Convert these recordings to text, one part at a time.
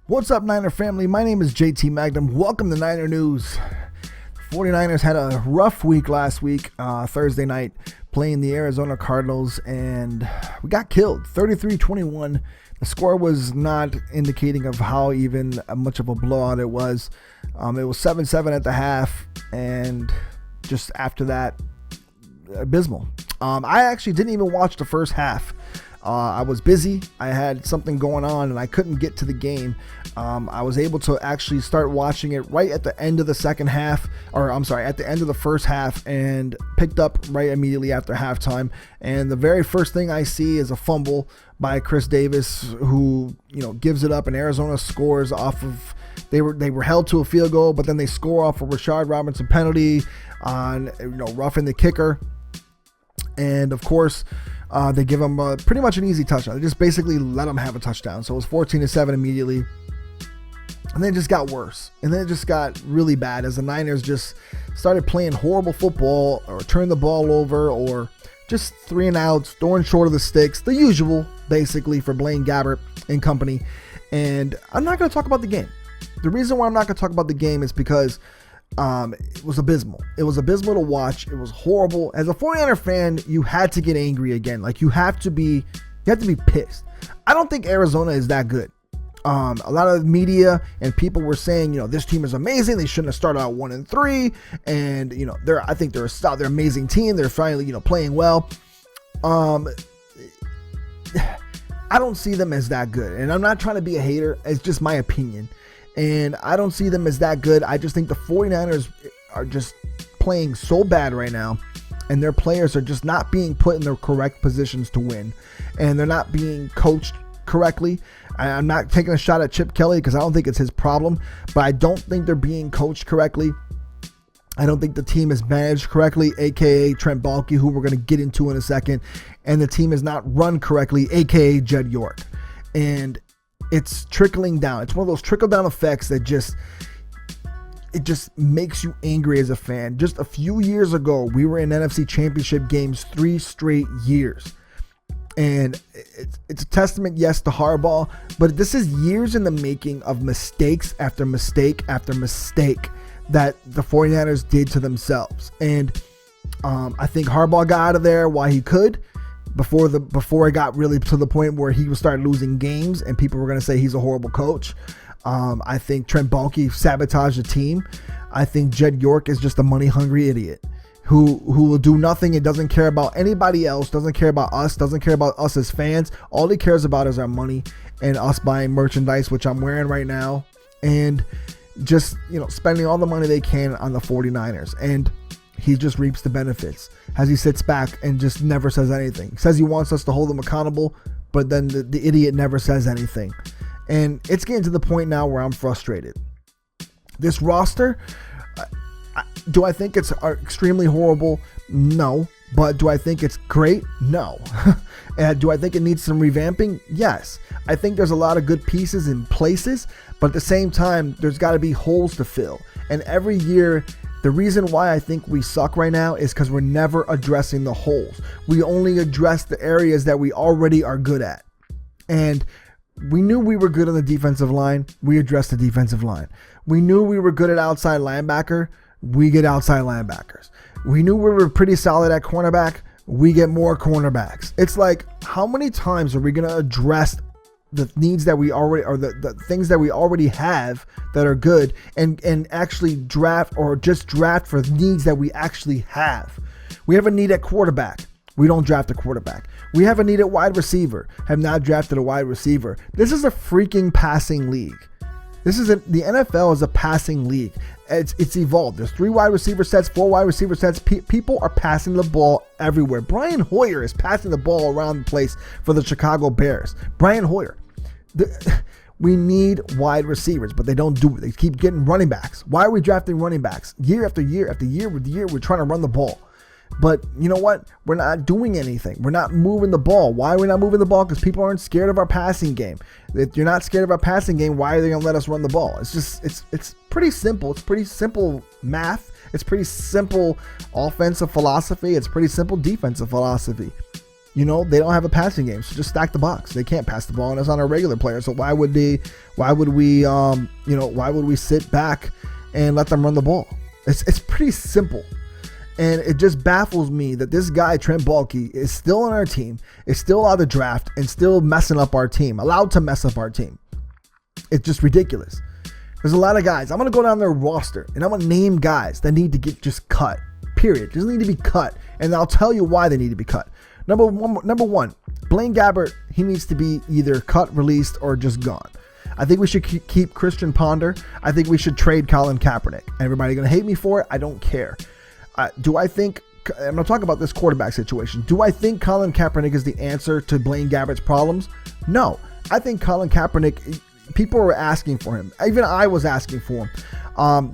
What's up, Niner family? My name is JT Magnum. Welcome to Niner News. The 49ers had a rough week last week, Thursday night, playing the Arizona Cardinals, and we got killed, 33-21. The score was not indicating of how even much of a blowout it was. It was 7-7 at the half, and just after that, abysmal. I actually didn't even watch the first half. I was busy. I had something going on and I couldn't get to the game. I was able to actually start watching it right at the end of the second half, at the end of the first half, and picked up right immediately after halftime. And the very first thing I see is a fumble by Chris Davis, who, gives it up, and Arizona scores off of, they were held to a field goal, but then they score off a Rashard Robinson penalty on, roughing the kicker. And of course, they give him pretty much an easy touchdown. They just basically let him have a touchdown. So it was 14-7 immediately. And then it just got worse. And then it just got really bad as the Niners just started playing horrible football, or turned the ball over, or just 3 and outs, throwing short of the sticks. The usual, basically, for Blaine Gabbert and company. And I'm not going to talk about the game. The reason why I'm not going to talk about the game is because it was abysmal. It was abysmal to watch. It was horrible. As a 49er fan, you had to get angry again. Like, you have to be pissed. I don't think Arizona is that good. A lot of media and people were saying, this team is amazing. They shouldn't have started out 1-3, and I think they're an amazing team. They're finally playing well. I don't see them as that good, and I'm not trying to be a hater. It's just my opinion. And I don't see them as that good. I just think the 49ers are just playing so bad right now, and their players are just not being put in the correct positions to win, and they're not being coached correctly. I'm not taking a shot at Chip Kelly because I don't think it's his problem, but I don't think they're being coached correctly. I don't think the team is managed correctly, aka Trent Baalke, who we're going to get into in a second, and the team is not run correctly, aka Jed York. And it's trickling down. It's one of those trickle-down effects that just makes you angry as a fan. Just a few years ago, we were in NFC Championship games 3 straight years. And it's a testament, yes, to Harbaugh, but this is years in the making of mistakes after mistake after mistake that the 49ers did to themselves. And I think Harbaugh got out of there while he could, before it got really to the point where he would start losing games and people were going to say he's a horrible coach. I think Trent Baalke sabotaged the team. I think Jed York is just a money-hungry idiot who will do nothing and doesn't care about anybody else, doesn't care about us, doesn't care about us as fans. All he cares about is our money and us buying merchandise, which I'm wearing right now, and just, spending all the money they can on the 49ers. And he just reaps the benefits as he sits back and just never says anything. He says he wants us to hold him accountable, but then the idiot never says anything. And it's getting to the point now where I'm frustrated. This roster, do I think it's extremely horrible? No. But do I think it's great? No. And do I think it needs some revamping? Yes. I think there's a lot of good pieces in places, but at the same time, there's got to be holes to fill. And every year, the reason why I think we suck right now is because we're never addressing the holes. We only address the areas that we already are good at. And we knew we were good on the defensive line. We addressed the defensive line. We knew we were good at outside linebacker. We get outside linebackers. We knew we were pretty solid at cornerback. We get more cornerbacks. It's like, how many times are we going to address the needs that we already, or the things that we already have that are good, and actually draft, or just draft for needs that we actually have? We have a need at quarterback. We don't draft a quarterback. We have a need at wide receiver. Have not drafted a wide receiver. This is a freaking passing league. The NFL is a passing league. It's evolved. There's 3 wide receiver sets, 4 wide receiver sets. People are passing the ball everywhere. Brian Hoyer is passing the ball around the place for the Chicago Bears. Brian Hoyer. We need wide receivers, but they don't do it. They keep getting running backs. Why are we drafting running backs? Year after year after year with year, we're trying to run the ball. But you know what? We're not doing anything. We're not moving the ball. Why are we not moving the ball? Because people aren't scared of our passing game. If you're not scared of our passing game, why are they going to let us run the ball? It's pretty simple. It's pretty simple math. It's pretty simple offensive philosophy. It's pretty simple defensive philosophy. You know, they don't have a passing game, so just stack the box. They can't pass the ball, and it's on a regular player. So why would we sit back and let them run the ball? It's pretty simple. And it just baffles me that this guy, Trent Baalke, is still on our team, is still out of the draft, and still messing up our team, allowed to mess up our team. It's just ridiculous. There's a lot of guys. I'm going to go down their roster, and I'm going to name guys that need to get just cut, period. Just need to be cut, and I'll tell you why they need to be cut. Number one, Blaine Gabbert, he needs to be either cut, released, or just gone. I think we should keep Christian Ponder. I think we should trade Colin Kaepernick. Everybody going to hate me for it? I don't care. Do I think, I'm going to talk about this quarterback situation. Do I think Colin Kaepernick is the answer to Blaine Gabbert's problems? No. I think Colin Kaepernick, people were asking for him. Even I was asking for him.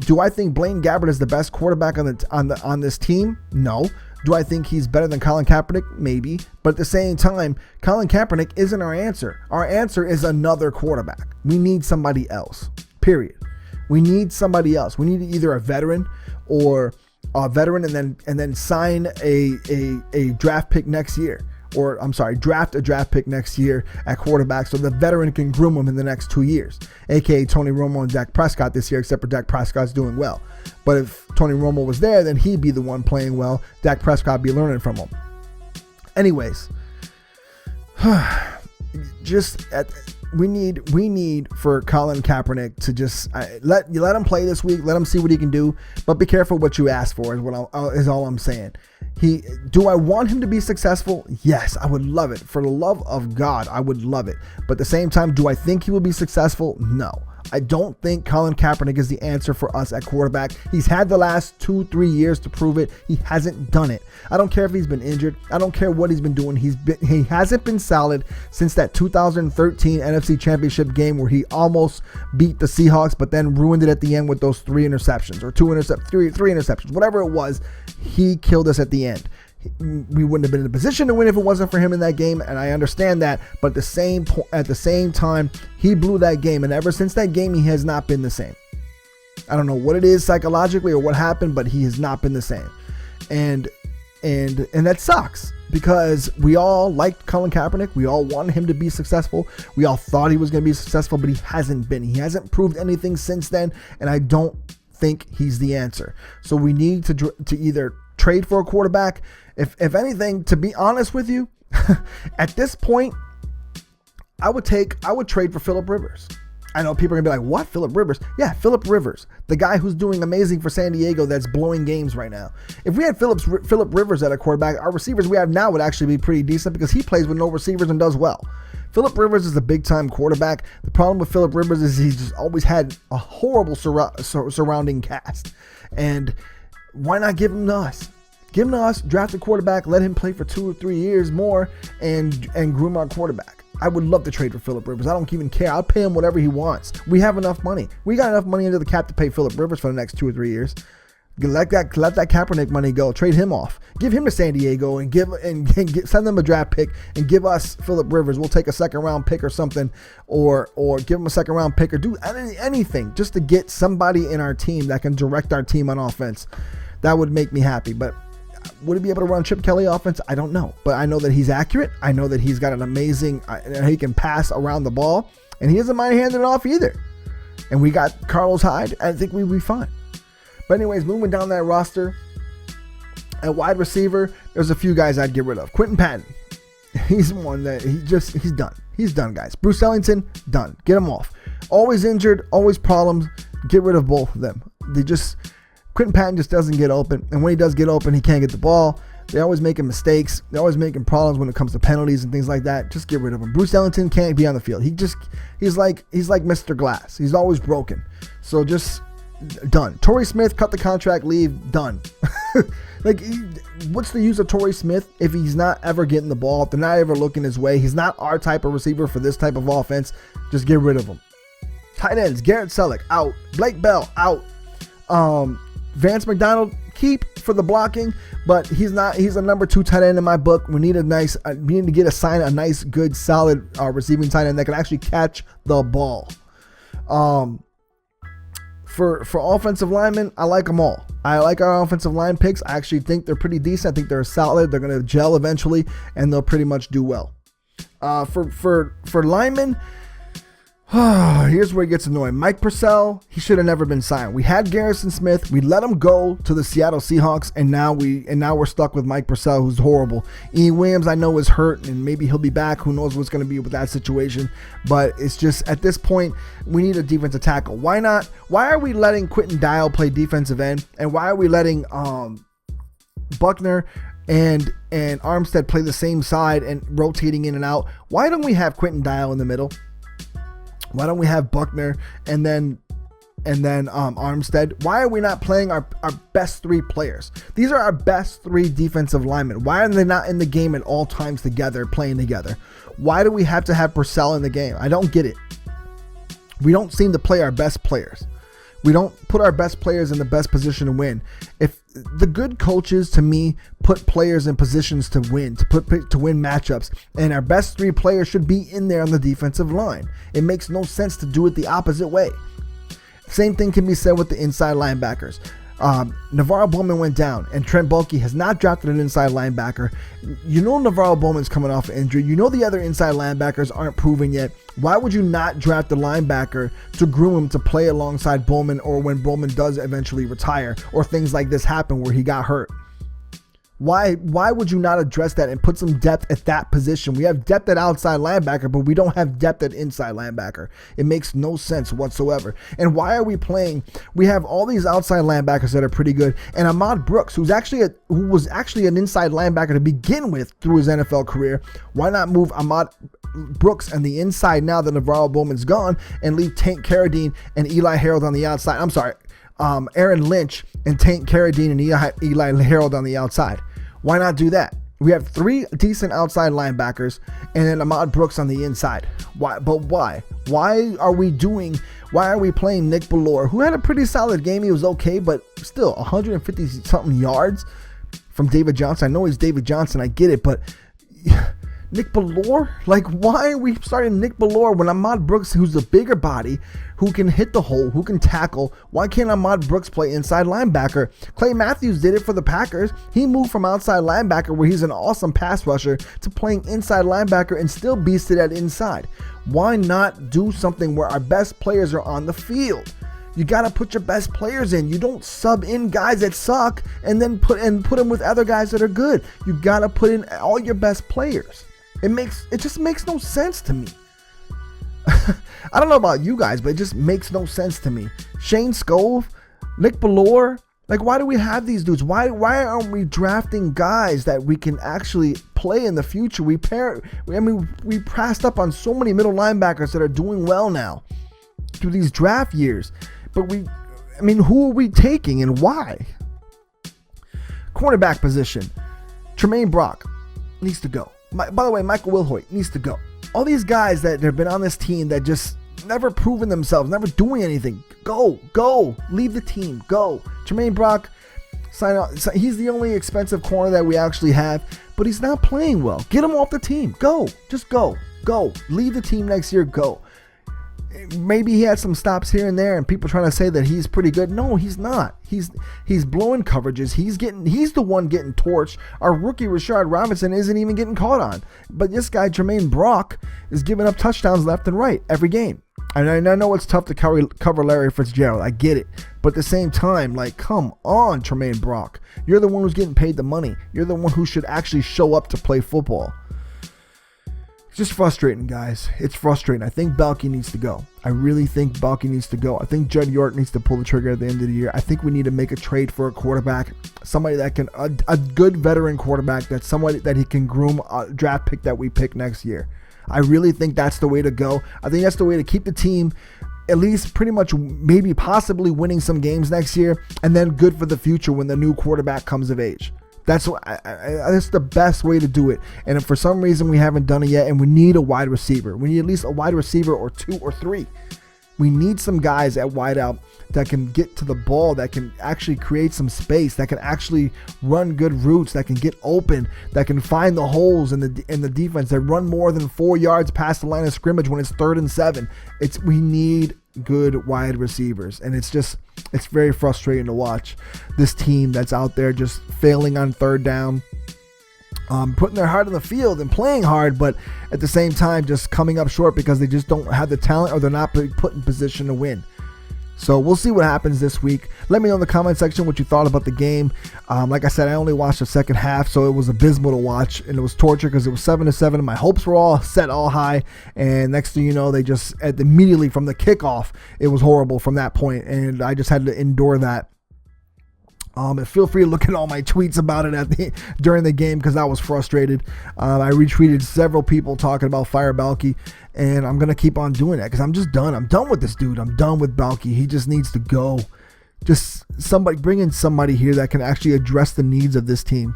Do I think Blaine Gabbert is the best quarterback on this team? No. Do I think he's better than Colin Kaepernick? Maybe. But at the same time, Colin Kaepernick isn't our answer. Our answer is another quarterback. We need somebody else. Period. We need somebody else. We need either a veteran or a veteran and then sign a draft pick next year. Or I'm sorry, draft a draft pick next year at quarterback so the veteran can groom him in the next 2 years, aka Tony Romo and Dak Prescott this year, except for Dak Prescott's doing well. But if Tony Romo was there, then he'd be the one playing well. Dak Prescott be learning from him. Anyways, we need for Colin Kaepernick to just let him play this week. Let him see what he can do, but be careful what you ask for. Is all I'm saying. Do I want him to be successful? Yes, I would love it. For the love of God, I would love it. But at the same time, do I think he will be successful? No. I don't think Colin Kaepernick is the answer for us at quarterback. He's had the last 2-3 years to prove it. He hasn't done it. I don't care if he's been injured. I don't care what he's been doing. He hasn't been solid since that 2013 NFC Championship game where he almost beat the Seahawks, but then ruined it at the end with those three interceptions, three interceptions, whatever it was. He killed us at the end. We wouldn't have been in a position to win if it wasn't for him in that game, and I understand that. But at the same time, he blew that game, and ever since that game, he has not been the same. I don't know what it is psychologically or what happened, but he has not been the same, and that sucks because we all liked Colin Kaepernick. We all wanted him to be successful. We all thought he was going to be successful, but he hasn't been. He hasn't proved anything since then, and I don't think he's the answer. So we need to either trade for a quarterback. If anything, to be honest with you, at this point, I would trade for Phillip Rivers. I know people are gonna be like, what? Phillip Rivers? Yeah, Phillip Rivers, the guy who's doing amazing for San Diego that's blowing games right now. If we had Phillip Rivers at a quarterback, our receivers we have now would actually be pretty decent because he plays with no receivers and does well. Phillip Rivers is a big-time quarterback. The problem with Phillip Rivers is he's just always had a horrible surrounding cast. And why not give him to us? Give him to us, draft a quarterback, let him play for 2 or 3 years more, and groom our quarterback. I would love to trade for Phillip Rivers. I don't even care. I'll pay him whatever he wants. We have enough money. We got enough money under the cap to pay Phillip Rivers for the next 2 or 3 years. Let that Kaepernick money go. Trade him off. Give him to San Diego and send them a draft pick and give us Phillip Rivers. We'll take a second round pick or something, or give him a second round pick or do anything just to get somebody in our team that can direct our team on offense. That would make me happy. But would he be able to run Chip Kelly offense? I don't know. But I know that he's accurate. I know that he's got an amazing, he can pass around the ball, and he doesn't mind handing it off either. And we got Carlos Hyde. I think we'd be fine. But anyways, moving down that roster, at wide receiver, there's a few guys I'd get rid of. Quentin Patton. He's one that he's done. He's done, guys. Bruce Ellington, done. Get him off. Always injured, always problems. Get rid of both of them. Quentin Patton just doesn't get open, and when he does get open, he can't get the ball. They're always making mistakes. They're always making problems when it comes to penalties and things like that. Just get rid of him. Bruce Ellington can't be on the field. He's like Mr. Glass. He's always broken. So just done. Torrey Smith, cut the contract, leave, done. What's the use of Torrey Smith if he's not ever getting the ball? If they're not ever looking his way, he's not our type of receiver for this type of offense. Just get rid of him. Tight ends, Garrett Selleck, out. Blake Bell, out. Vance McDonald, keep for the blocking, but he's a number 2 tight end in my book. We need a nice, good, solid receiving tight end that can actually catch the ball. For offensive linemen, I like them all. I like our offensive line picks. I actually think they're pretty decent. I think they're solid. They're going to gel eventually, and they'll pretty much do well. For linemen, here's where it gets annoying. Mike Purcell, he should have never been signed. We had Garrison Smith. We let him go to the Seattle Seahawks, and now we're stuck with Mike Purcell, who's horrible. Ian Williams, I know, is hurt, and maybe he'll be back. Who knows what's going to be with that situation? But it's just, at this point, we need a defensive tackle. Why not? Why are we letting Quentin Dial play defensive end, and why are we letting Buckner and Armstead play the same side and rotating in and out? Why don't we have Quentin Dial in the middle? Why don't we have Buckner and then Armstead? Why are we not playing our best three players? These are our best three defensive linemen. Why are they not in the game at all times together, playing together? Why do we have to have Purcell in the game? I don't get it. We don't seem to play our best players. We don't put our best players in the best position to win. If the good coaches, to me, put players in positions to win, to win matchups, and our best three players should be in there on the defensive line. It makes no sense to do it the opposite way. Same thing can be said with the inside linebackers. Navarro Bowman went down, and Trent Baalke has not drafted an inside linebacker. You know Navarro Bowman's coming off an injury. You know the other inside linebackers aren't proven yet. Why would you not draft the linebacker to groom him to play alongside Bowman, or when Bowman does eventually retire, or things like this happen where he got hurt? Why would you not address that and put some depth at that position? We have depth at outside linebacker, but we don't have depth at inside linebacker. It makes no sense whatsoever. And why are we playing? We have all these outside linebackers that are pretty good, and Ahmad Brooks, who was actually an inside linebacker to begin with through his NFL career. Why not move Ahmad Brooks on the inside now that Navarro Bowman's gone, and leave Tank Carradine and Eli Harold on the outside? I'm sorry. Aaron Lynch and Tank Carradine and Eli Harold on the outside. Why not do that? We have three decent outside linebackers and then Ahmad Brooks on the inside. Why? But why? Why are we playing Nick Bellore, who had a pretty solid game? He was okay, but still 150 something yards from David Johnson. I know he's David Johnson. I get it, but Nick Bellore? Like, why are we starting Nick Bellore when Ahmad Brooks, who's the bigger body, who can hit the hole, who can tackle? Why can't Ahmad Brooks play inside linebacker? Clay Matthews did it for the Packers. He moved from outside linebacker, where he's an awesome pass rusher, to playing inside linebacker and still beasted at inside. Why not do something where our best players are on the field? You got to put your best players in. You don't sub in guys that suck and then put them with other guys that are good. You got to put in all your best players. It just makes no sense to me. I don't know about you guys, but it just makes no sense to me. Shane Scove, Nick Bellore, like, why do we have these dudes? Why aren't we drafting guys that we can actually play in the future? We passed up on so many middle linebackers that are doing well now through these draft years. But who are we taking and why? Cornerback position. Tremaine Brock needs to go. By the way, Michael Wilhoit needs to go. All these guys that have been on this team that just never proven themselves, never doing anything. Go. Leave the team. Go. Tremaine Brock, sign out. He's the only expensive corner that we actually have, but he's not playing well. Get him off the team. Go. Just go. Leave the team next year. Go. Maybe he had some stops here and there and people trying to say that he's pretty good. No, he's not. He's blowing coverages. He's the one getting torched. Our rookie Rashard Robinson isn't even getting caught on. But this guy Tremaine Brock is giving up touchdowns left and right every game. And I know it's tough to cover Larry Fitzgerald. I get it. But at the same time, like, come on, Tremaine Brock. You're the one who's getting paid the money. You're the one who should actually show up to play football. Just frustrating, guys. It's frustrating. I think Baalke needs to go. I really think Baalke needs to go. I think Judd York needs to pull the trigger at the end of the year. I think we need to make a trade for a quarterback, somebody that can, a good veteran quarterback, that's somebody that he can groom, a draft pick that we pick next year. I really think that's the way to go. I think that's the way to keep the team at least pretty much maybe possibly winning some games next year, and then good for the future when the new quarterback comes of age. That's the best way to do it. And if for some reason we haven't done it yet, and we need a wide receiver, we need at least a wide receiver or two or three. We need some guys at wideout that can get to the ball, that can actually create some space, that can actually run good routes, that can get open, that can find the holes in the defense, that run more than 4 yards past the line of scrimmage when it's 3rd and 7. We need good wide receivers. And it's very frustrating to watch this team that's out there just failing on third down, putting their heart on the field and playing hard, but at the same time just coming up short because they just don't have the talent or they're not put in position to win. So we'll see what happens this week. Let me know in the comment section what you thought about the game. Like I said, I only watched the second half, so it was abysmal to watch, and it was torture because it was 7-7, and my hopes were all set all high. And next thing you know, they just immediately from the kickoff, it was horrible from that point, and I just had to endure that. And feel free to look at all my tweets about it during the game because I was frustrated. I retweeted several people talking about fire Baalke, and I'm going to keep on doing that because I'm just done. I'm done with this dude. I'm done with Baalke. He just needs to go. Just bring in somebody here that can actually address the needs of this team.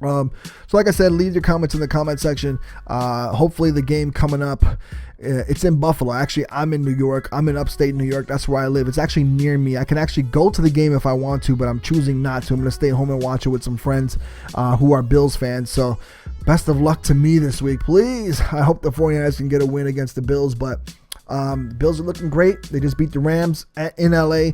So like I said, leave your comments in the comment section. Hopefully the game coming up, it's in Buffalo. Actually, I'm in New York. I'm in upstate New York. That's where I live. It's actually near me. I can actually go to the game if I want to, but I'm choosing not to. I'm going to stay home and watch it with some friends who are Bills fans. So best of luck to me this week, please. I hope the 49ers can get a win against the Bills, but the Bills are looking great. They just beat the Rams in LA.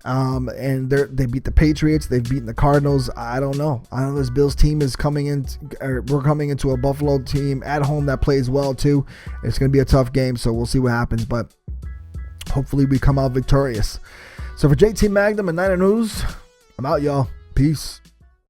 And they beat the Patriots. They've beaten the Cardinals. I don't know. This Bills team is coming in. We're coming into a Buffalo team at home that plays well too. It's going to be a tough game, so we'll see what happens. But hopefully we come out victorious. So for JT Magnum and NinerNews, I'm out, y'all. Peace.